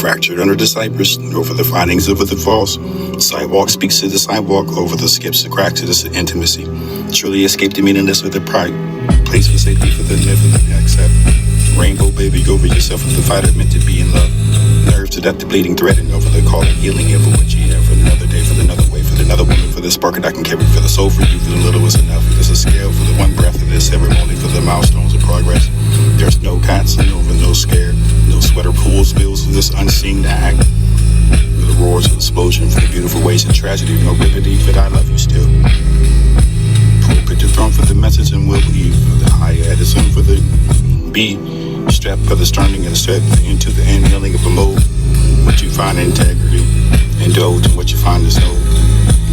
Fractured under the cypress, over the findings of the falls. Sidewalk speaks to the sidewalk, over the skips, the cracks of this intimacy. Truly escape the meaningless of the pride. Place for safety for the never to accept. Rainbow baby over yourself with the fighter meant to be in love. Nerve to death, the bleeding thread, and over the call of healing here for what you have, for another day, for another way, for another woman, for the spark that I can carry, for the soul, for you, for the little is enough. There's a scale for the one breath of this ceremony, for the milestones of progress. There's no constant over, no scare, no sweater pool spills for this unseen act. For the roars of explosion, for the beautiful ways of tragedy, no remedy, but I love you still. Pulpit the throne for the message and will believe, for the higher Edison, for the B. Strap for the starting and step into the inhaling of a mode. What you find integrity, indulge in what you find is no.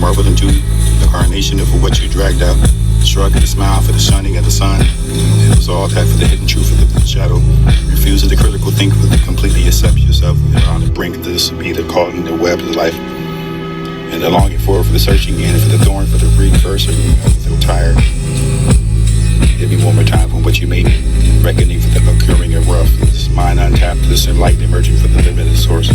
Marvel into the carnation of what you dragged out. Shrug and a smile for the shining of the sun. It was all that for the hidden truth of the shadow. Refusing the critical think for the completely accept yourself. You're on the brink of this be the caught in the web of life. And the longing for the searching and for the thorn for the reverse. And you feel tired. Give me one more time for what you made me. Reckoning for the occurring of rough. This mind untapped, this enlightened emerging from the limited source.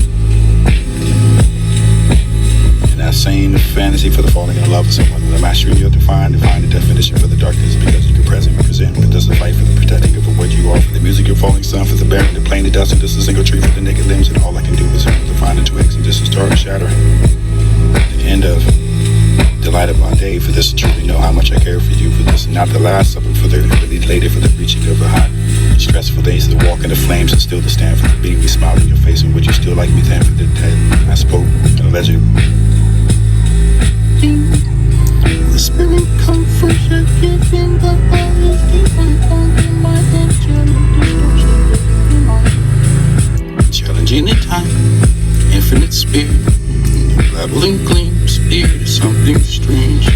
And that same fantasy for the falling in love with someone. The mastery you'll define the definition for the darkness because you can present, represent, but does the fight for the protecting of what you are. For the music, your falling sun, for the bearing, the plane, the dust, and just a single tree for the naked limbs. And all I can do is to find the twigs and just to start shattering. The end of the light of my day, for this to truly know how much I care for you, for this not the last supper, for the really later, for the reaching of a hot stressful days to walk in the flames and still to stand for the beating me smile in your face, and would you still like me then for the dead? I spoke a legend. Whispering comfort, giving the eyes, keeping on my angelic challenging the time, infinite spirit, babbling gleam, spirit is something strange.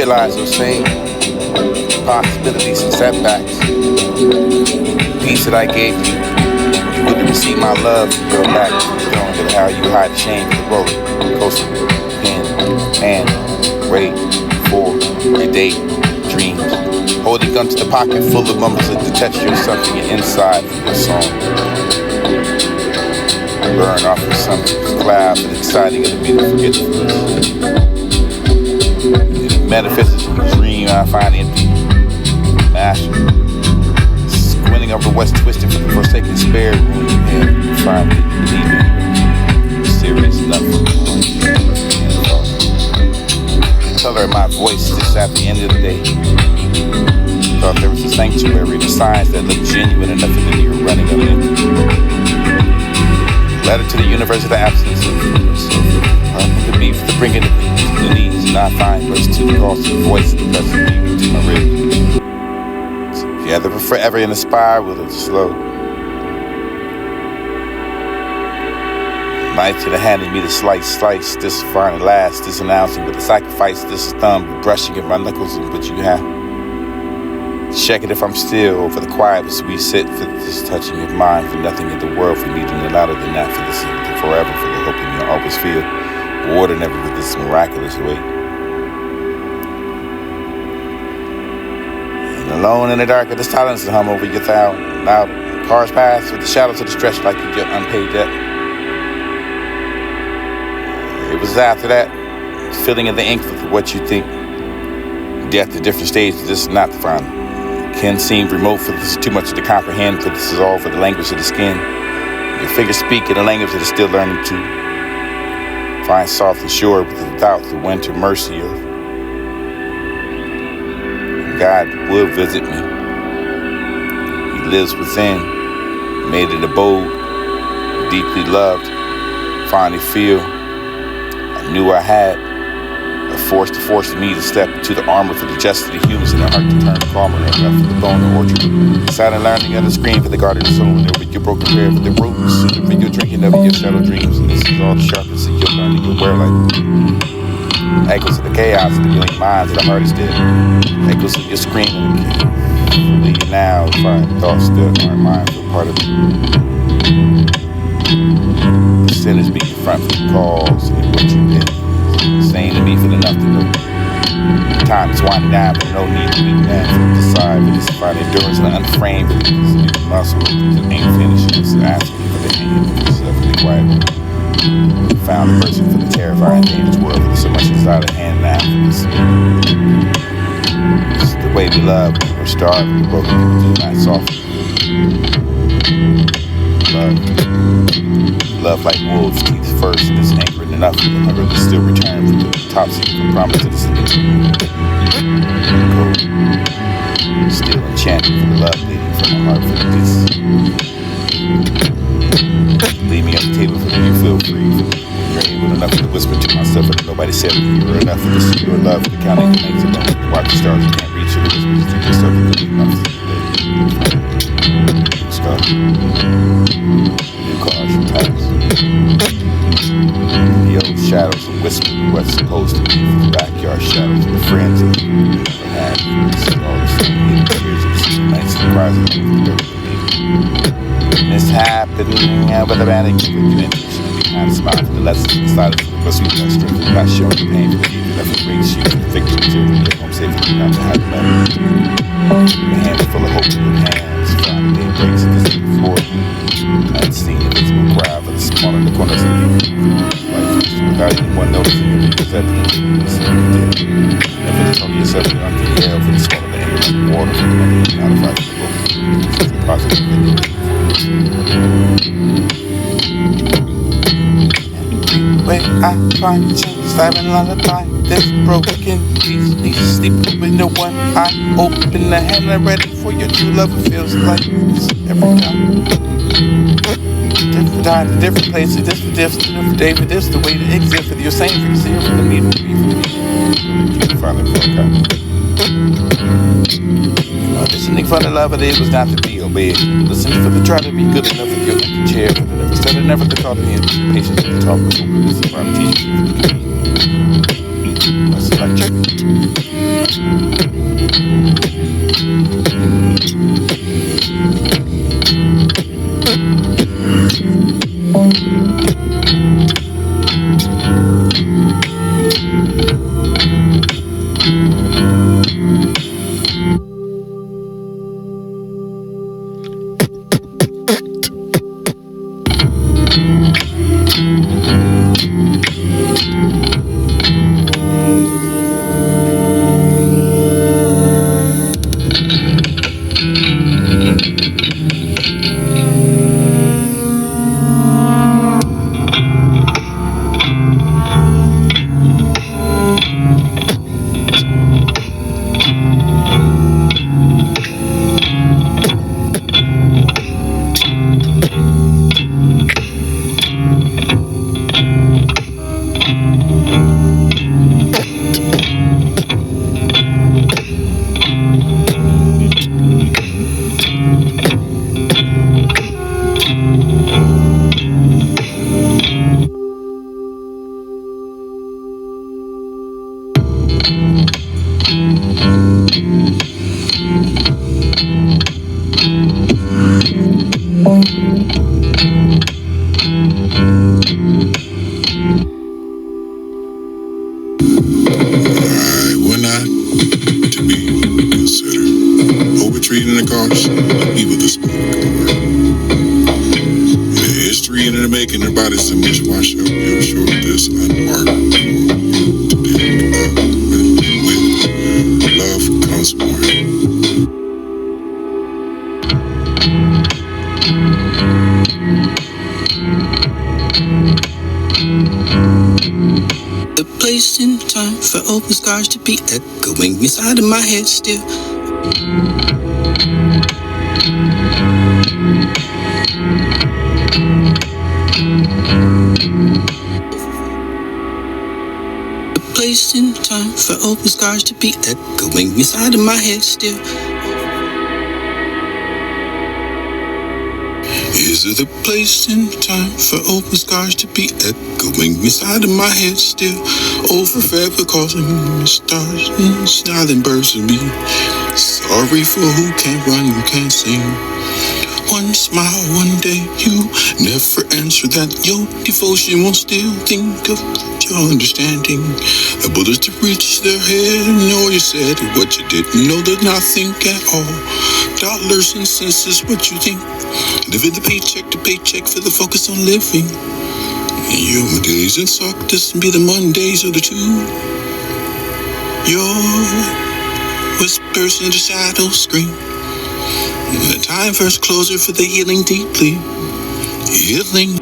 realize those same possibilities and setbacks. The peace that I gave you, you wouldn't receive my love and go back to the feeling of how you hide shame in the roller coaster. Hand, wait for your day dreams. Holding gun to the pocket full of mumbles that detect you something inside from your song. Burn off of some cloud and exciting and immediate forgetfulness. It manifests in a dream I find empty. Master. Squinting over what's twisted from the forsaken spare room you had. Finally, believe me. Serious enough. The color of my voice just at the end of the day. Thought there was a sanctuary, the signs that looked genuine enough and then you were running on empty. Letter to the universe of the absence of the beef, the bringing of the knees, and I find words to the cross of the voice that doesn't mean to my ribs. Together but forever in the spiral of the slow. Knife to the hand and me to slice, this finally last, this announcing, but the sacrifice, this thumb, brushing at my knuckles and what you have. Checking if I'm still over the quiet as we sit for this touching of mine, for nothing in the world, for needing it louder than that, for this forever, for the hoping you'll always feel water never with this miraculous weight. And alone in the dark of the silence to hum over your thou loud cars pass with the shadows of the stretch like you get unpaid debt. It was after that feeling of the ink of what you think. Death at different stages, this is not the final. Can seem remote for this is too much to comprehend, for this is all for the language of the skin. Your fingers speak in a language that is still learning to find soft and sure without the winter mercy of God will visit me. He lives within, made it abode, deeply loved, finally feel I knew I had a force to force me to step into the armor for the justice of the humans in the heart to turn calmer and enough for the bone or orchard. Silent learning of the screen for the garden of soul, and over your broken prayer for the roots, and for your drinking of your shadow dreams. And this is all the sharpness of your learning to wear like echoes of the chaos of the million minds of the hardest dead. Echoes of your screaming. Leave you now, find thoughts that aren't mine for part of me. The sinners be in front for the cause and what you did. Saying to me for the nothing of time is winding down, but no need to be mad from the side for this fight endurance and unframed with this new muscle that ain't finished. Just asking for the hand of yourself to be quiet. Found a person for the terrifying dangerous world, but so much is out of hand now for this. It's the way we love, we're starving, we're broken, do not soften. Love like wolves, teeth first, this anchored enough for the hunger to still return from the top secret promise to the cold. Still enchanted for the love bleeding from my heart for the kiss. Leave me on the table for you feel free. You're able enough to whisper to myself that nobody said that you were enough for this is your love for the counting the names alone. To watch the stars you can't reach, or the whispers to yourself that could be enough. Start. New cars from times. The old shadows and whisper what's supposed to be from the backyard shadows and the friends that never had. This is all the same tears of the sea nights and cries of the This happening with a bandage with you intention behind a smile for the lessons inside of the rest of your strength. Not showing the pain for the people that breaks you for the victim until you get home safe and not to have left. Your hands full of hope in your hands. Finally day breaks and this before unseen invisible crowd for the small in the corners of the without anyone noticing it because evidently never to tell yourself that I'm the hell for the small of the air like water for the money out of life this is the process of when I find change, siren lullaby, this broken piece needs to sleep with no one eye open, the hand I'm ready for your true love. It feels like this every time. Different time, different places, different day for this, the way to exist with your same frequency for the need to be for me. You finally fuck up. Listening for the love of it was not to be obeyed. Listening for the try to be good enough for your empty chair. For the never said it never to call me in. Patience with the talk was over. This is why I'm teaching you. West Electric. We're not to be considered. Poetry in the cars, people the spoken word. The history in the making, the body so much wash up. You're sure this unmarked for you to dig up. With love comes more. The place and time for open scars to be echoing inside of my head still. The place and time for open scars to be echoing inside of my head still. Is it the place and time for open scars to be echoing inside of my head still? Over forever causing stars and silent birds to be sorry for who can't run, who can't sing. One smile, one day, you never answer that. Your devotion won't still think of your understanding. The bullets to reach their head, know you said what you didn't know, did not think at all. Dollars and cents is what you think. Living the paycheck to paycheck for the focus on living. Your days and suck, this be the Mondays or the two. Your whispers in the shadows scream. The time first closer for the healing deeply. Healing.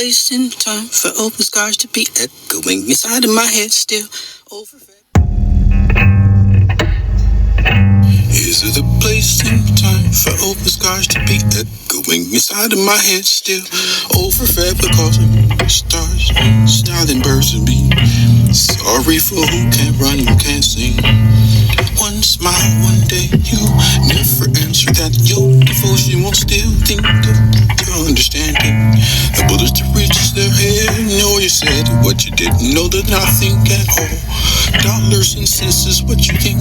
place in time for open scars to be echoing inside of my head still overfed? Is it a place in time for open scars to be echoing inside of my head still overfed because of stars and smiling birds and be sorry for who can't run, who can't sing. One smile, one day, you never answer that. Your devotion won't still think of your understanding. The bullets to reach their head, know you said what you didn't know, that nothing at all. Dollars and cents is what you think.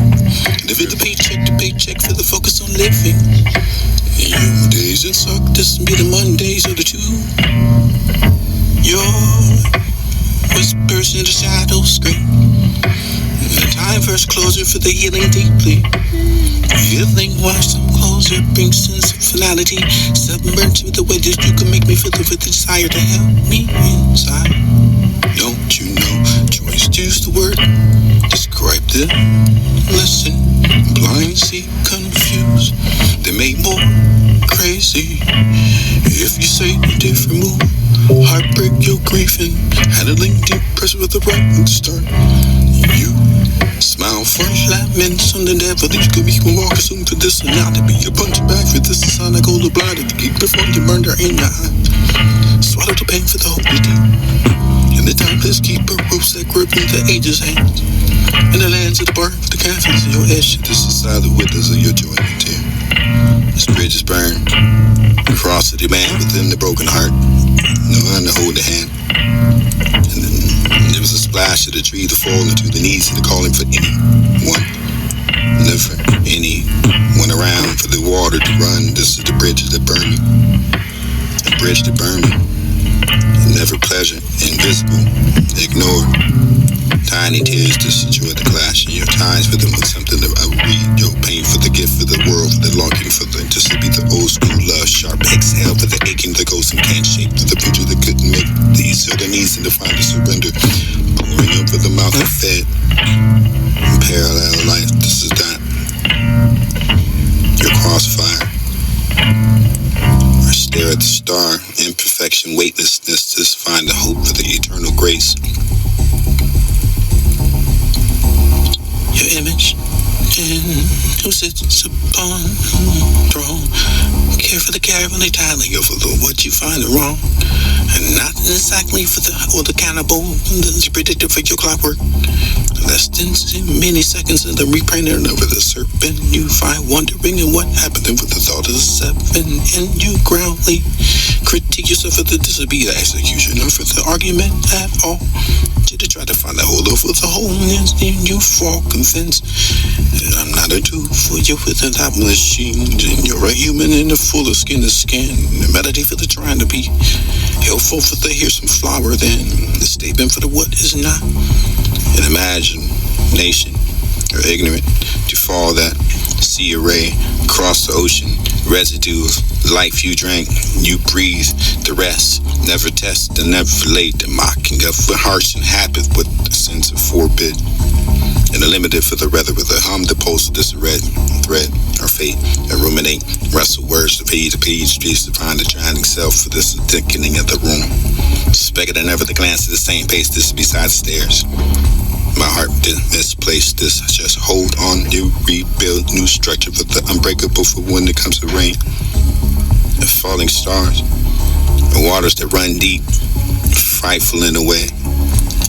Living the paycheck to paycheck for the focus on living. You days that suck, this be the Mondays of the two. Your whispers in the shadows scream. The time first closer for the healing deeply. Feeling washed some closer brings sense of finality. Submerged with the way that you can make me feel with the desire to help me inside. Don't you know? Choice to use the word. Describe the lesson. Blind, see, confused. They made more crazy. If you say a different move, heartbreak your grief and handling deep pressure with the right start. You smile for laments on the devil that you could be can walk assume to this and now to be a punch back for this is on a gold blinded to keep before you murder in your eye. Swallow the pain for the hope you do. And the timeless keeper ropes that grip in the ages hands. In the lands of the birth, the canvas of your edge, this is the witness of your joy and tear. This bridge is burned. Across the man within the broken heart. No one to hold the hand. And then there was a splash of the tree to fall into the knees and the calling for anyone. Never anyone around for the water to run. This is the bridge that burn me. The bridge that burn me. Never pleasure, invisible, ignored. Tiny tears to enjoy the clash in your ties for them with something that I read. Your pain for the gift for the world, for the longing for the just to be the old school love. Sharp exhale for the aching, the ghost and can't shake. For the picture that couldn't make these are the knees and to find the surrender. Pouring up for the mouth that fed. Parallel life, this is that. Your crossfire. Or stare at the star, imperfection, weightlessness, just find the hope for the eternal grace. Your image, and who sits upon the throne. Care for the caravan tally over the what you find wrong. And not exactly for the cannibal that's predicted for your clockwork. Less than many seconds of the reprinter over the serpent you find wondering in what happened with the thought of the seven and you groundly critique yourself for the disobedient execution or for the argument at all. To try to find a hold over the wholeness and you fall convinced that I'm not a tool for you with a top machine and you're a human in the full of skin to skin. The melody for the trying to be helpful for the here's some flower then the statement for the what is not. And imagination or ignorant to fall that sea array across the ocean residue of life you drank you breathe the rest never test and never late the mocking of the harsh and habit with a sense of forbid and a limited for the rather with a hum the pulse of this red thread or fate and ruminate wrestle words to page streets to find the shining self for this thickening of the room suspected and never the glance at the same pace this beside the stairs. My heart didn't misplace this. Just hold on, you rebuild new structure for the unbreakable for when it comes to rain. The falling stars, the waters that run deep, frightful in a way.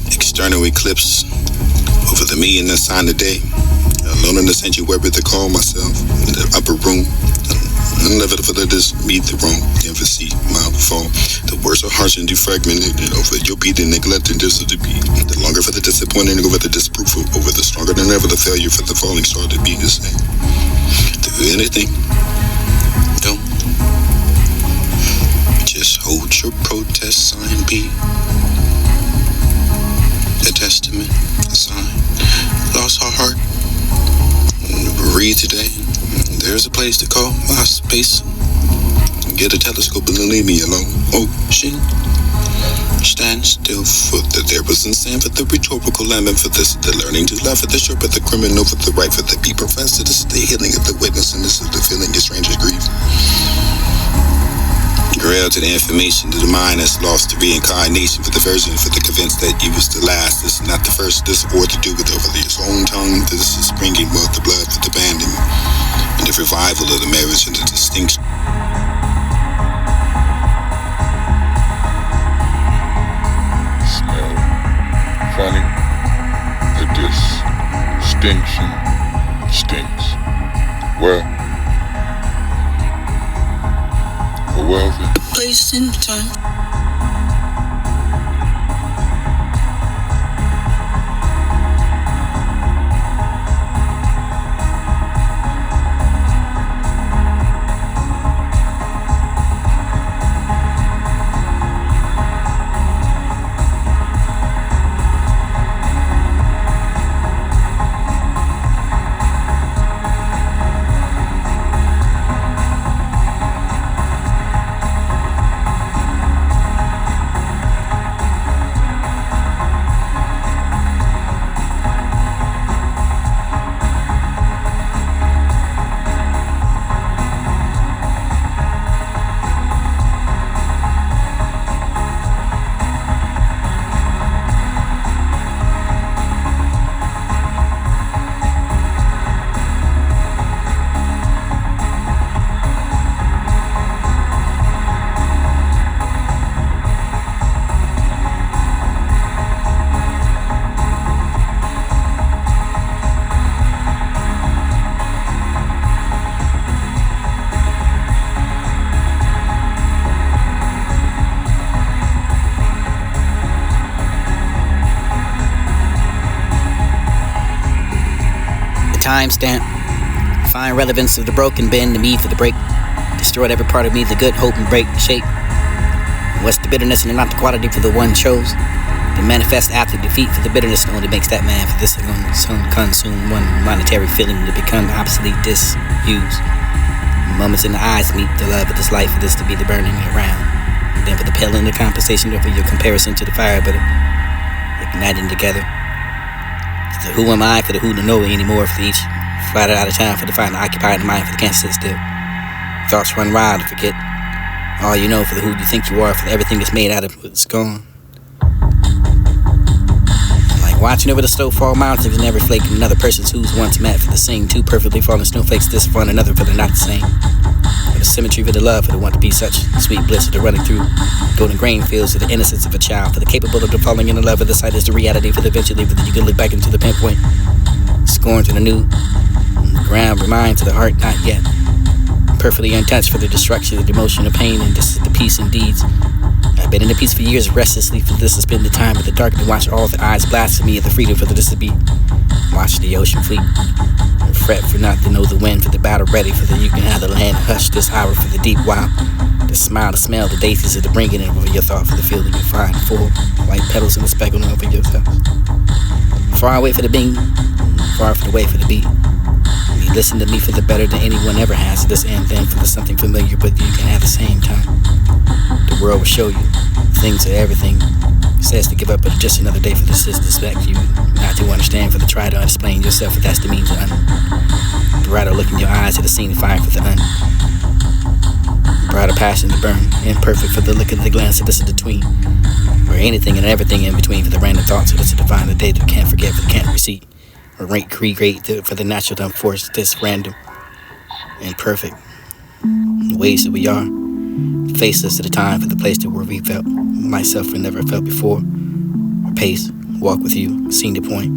External eclipse over the me and the sign of day. Alone in the sanctuary to call myself in the upper room. I'll never for this meet the wrong, never see my fall. The words are harsh and defragmented, over you'll be the neglected, this is the beat. The longer for the disappointing, over the disapproval, over the stronger than ever the failure for the falling star to be the same. Do anything, don't. Just hold your protest sign, be a testament, a sign. Lost our heart, read today. There's a place to call my space. Get a telescope and leave me alone. Ocean. Stand still for that there was insane for the rhetorical lament for this, the learning to love for the sure, but the criminal for the right for the be professed. This is the healing of the witness, and this is the feeling of stranger's grief. Rail to the information to the mind that's lost to reincarnation for the version for the convinced that you was the last. This is not the first, this war to do with over his own tongue. This is bringing both the blood for the abandonment and the revival of the marriage and the distinction. Smell funny. The distinction stinks. Well, then. Placed in time. Timestamp. Find relevance of the broken, bend the need for the break. Destroyed every part of me, the good, hope, and break, shape. What's the bitterness and not the quality for the one chose? The manifest after defeat for the bitterness only makes that man for this consume one monetary feeling to become obsolete, disused. Moments in the eyes meet the love of this life for this to be the burning around. And then for the pale in the compensation for your comparison to the fire, but igniting together. The who am I for the who to know anymore for each flat out of time for the find occupied mind for the can't sit still. Thoughts run wild to forget all you know for the who you think you are for everything that's made out of what's gone. Like watching over the snowfall mountains and every flake of another person's who's once met for the same two perfectly falling snowflakes this for one another for the not the same. For the symmetry for the love for the want to be such sweet bliss of the running through golden grain fields of the innocence of a child for the capable of the falling in the love of the sight is the reality for the eventually for the you can look back into the pinpoint scorn to the new the ground remind to the heart not yet perfectly untouched for the destruction of the emotion of pain and this is the peace and deeds. I've been in the peace for years restlessly for this has been the time of the dark to watch all the eyes blasphemy of the freedom for the this to be watch the ocean fleet and fret for not to know the wind for the battle ready for the you can have the land hush this hour for the deep wild the smile the smell the daisies of the bringing it over your thought for the feeling you find full white petals and the speckle over yourself far away for the being far for the way for the beat you listen to me for the better than anyone ever has this and then for the something familiar but you can have the same time the world will show you things are everything says to give up but just another day for this is disrespect you not to understand for the try to explain yourself if that's the means of brighter look in your eyes at the scene of fire for the brighter passion to burn imperfect for the look of the glance of this in between or anything and everything in between for the random thoughts of this to define the day that can't forget for the can't receipt or recreate for the natural to unforce this random imperfect the ways that we are faceless at the time for the place to where we felt myself and never felt before pace walk with you seen the point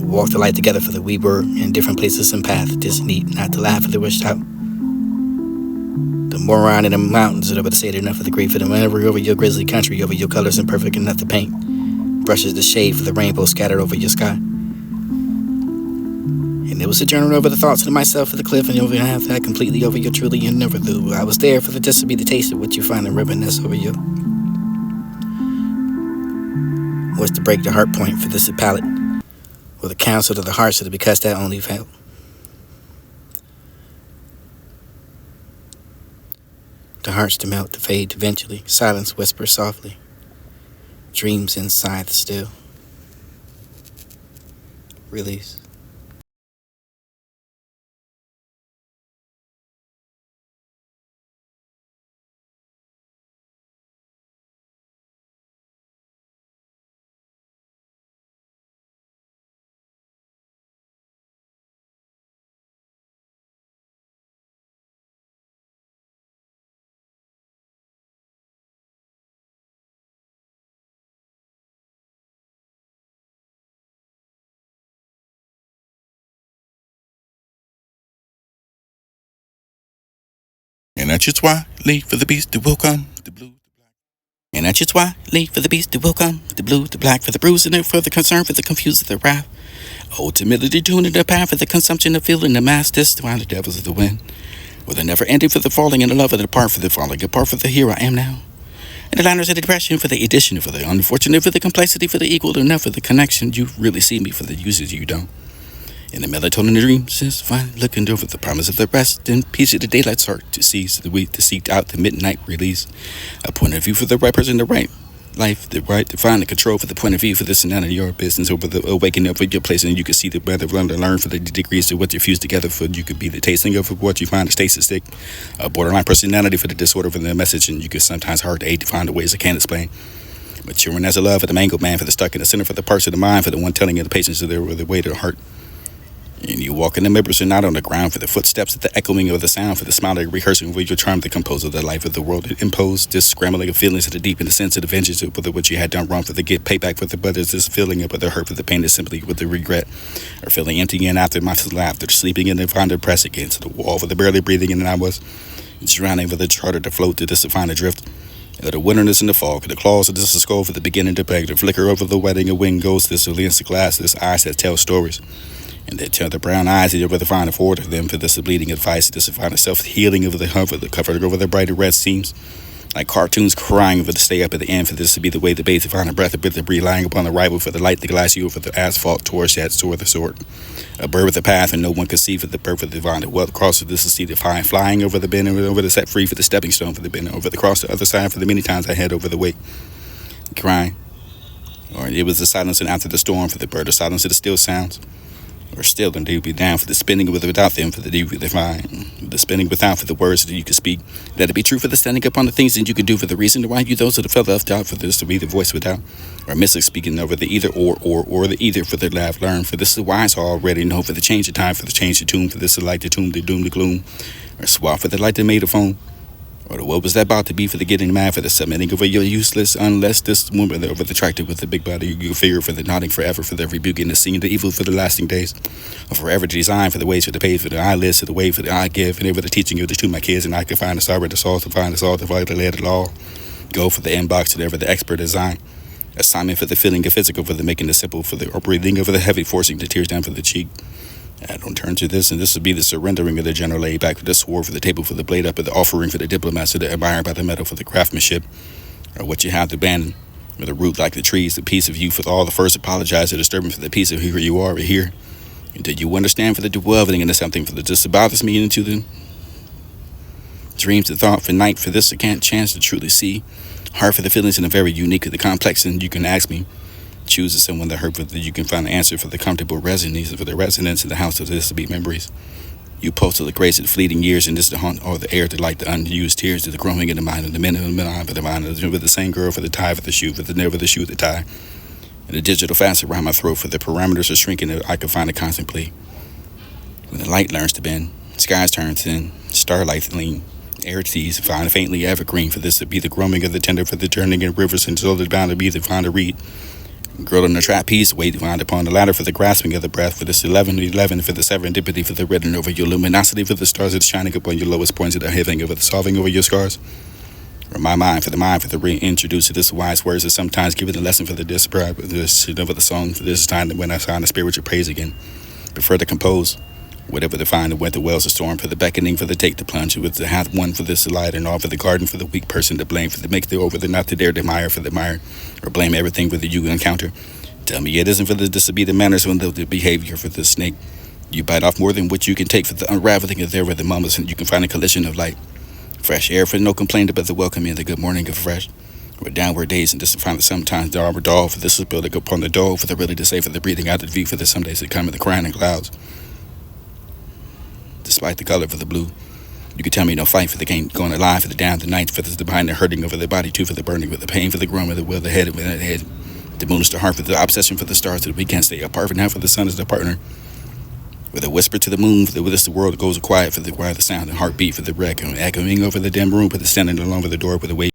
walk the light together for the we were in different places and paths just need not to laugh at the wished out the moron in the mountains that over to say it enough of the grief of the whenever over your grizzly country over your colors imperfect enough to paint brushes the shade for the rainbow scattered over your sky and it was a journal over the thoughts of myself for the cliff and over half that completely over your truly and never do I was there for the just to be the taste of what you find in reminisce over you was to break the heart point for this palate or the counsel of the hearts of the because that only felt the hearts to melt to fade eventually silence whispers softly dreams inside the still release. that's just why, leave for the beast, it will come, the blue. And that's just why, leave for the beast, it will come, the blue, the black, for the bruise, and for the concern, for the confused, for the wrath. Ultimately tuning the path for the consumption of feeling the mass, this why the devils of the wind. With a never ending for the falling and the love of the part for the falling, apart for the here I am now. And the liners of the depression for the addition, for the unfortunate, for the complexity, for the equal, enough for the connection. You really see me for the uses you don't. In the melatonin dreams is fine, looking over the promise of the rest and peace of the daylight's heart to seize the week to seek out the midnight release. A point of view for the right person, the right life, the right to find the control for the point of view for this and none of your business over the awakening of your place, and you can see the weather learn for the degrees to what you fuse together for you could be the tasting of what you find is taste stick. A borderline personality for the disorder for the message, and you can sometimes hard to aid to find the ways I can't explain. Maturing as a love for the mangled man, for the stuck in the center, for the parts of the mind, for the one telling you the patience of the way to the heart. And you walk in the members and not on the ground for the footsteps of the echoing of the sound, for the smile of rehearsing with your charm, the compose of the life of the world that imposed this scrambling of feelings of the deep in the sense of the vengeance of what you had done wrong for the get payback for the brothers, this feeling of the hurt for the pain is simply with the regret or feeling empty and after my laughter, sleeping in the find press against the wall for the barely breathing and I was drowning for the charter to float to this to find adrift. The wilderness in the fog, the claws of this skull for the beginning to beg, the flicker over the wedding of wind ghost, this alliance of glass, this eyes that tell stories. And they tell the brown eyes that you're to find a forward of them for this bleeding advice, this to find a self-healing over the hump of the cover over the brighter red seams. Like cartoons crying for the stay up at the end for this to be the way the bathe to find a breath of bit debris lying upon the rival for the light, the glass you over the asphalt towards that sword the sword. A bird with a path and no one could see for the birth of the divine. The well across this to see the fire flying over the bend and over the set free for the stepping stone for the bend over the cross the other side for the many times I head over the weight. Crying. Or it was the silence and after the storm for the bird, the silence of the still sounds. Or still, and they would be down for the spinning with without them for the deep divine, the spinning without for the words that you could speak. Let it be true for the standing upon the things that you could do for the reason why you those that have felt left out for this to be the voice without, or mystic speaking over the either or the either for the laugh learn for this is wise already know for the change of time for the change of tune for this is like the tomb the doom the gloom, or swap for the light that made a phone. Or the what was that about to be for the getting mad for the submitting over your useless unless this woman over the tractor with the big body you figure for the nodding forever for the rebuking the seeing the evil for the lasting days or forever design for the ways for the page for the eyelids for the way for the I give and ever the teaching of the to my kids and I can find the sorrow the salt to find the salt to find the lead law go for the inbox to ever the expert design assignment for the feeling of physical for the making the simple for the or breathing over the heavy forcing the tears down for the cheek. I don't turn to this, and this would be the surrendering of the general laid back for the sword for the table for the blade up, or the offering for the diplomats, or the admired by the metal for the craftsmanship, or what you have to abandon, or the root like the trees, the piece of you for all the first apologize or disturbing for the piece of who you are right here. And did you understand for the dwelling into something for the just bothers me into the dreams the thought for night for this I can't chance to truly see. Hard for the feelings and the very unique of the complex, and you can ask me. Choose someone that hurt for that you can find the answer for the comfortable resonance for the resonance in the house of this to be memories. You posted the grace of the fleeting years and this to haunt or the air to like the unused tears to the growing in the mind of the men and the mind for the mind of the same girl for the tie for the shoe for the never the shoe the tie. And the digital fast around my throat for the parameters are shrinking that I can find a constant plea. When the light learns to bend, skies turn thin, starlight lean, air tease, find faintly evergreen for this to be the growing of the tender for the turning in rivers until it's bound to be the find a reed. Girl in the trapeze, wait find upon the ladder for the grasping of the breath, for this 11 for the serendipity, for the written over your luminosity, for the stars that's shining upon your lowest points of the heaven, over the solving over your scars. Or my mind for the reintroduce to this wise words that sometimes give it a lesson for the describe this over the song for this time when I find the spiritual praise again. Prefer to compose. Whatever the find the weather wells a storm for the beckoning for the take the plunge with the hath one for this light and all for the garden for the weak person to blame for the make the over the not to dare to admire for the mire or blame everything for the you encounter. Tell me it isn't for this to be the manners when the behavior for the snake. You bite off more than what you can take for the unraveling of there where the moments and you can find a collision of light. Fresh air for no complaint about the welcome and the good morning of fresh. Or downward days and this find that sometimes the arbor doll for this is building upon the door for the really to say for the breathing out the view for the some days that come in the crying in clouds. Despite the color for the blue, you could tell me no fight for the game going alive for the down the night for the behind the hurting over the body too for the burning for the pain for the groan for the will the head with the head. The moon is the heart for the obsession for the stars that we can't stay apart for now for the sun is the partner. With a whisper to the moon for the with us the world goes quiet for the quiet the sound and heartbeat for the wreck and echoing over the dim room for the standing along for the door with the weight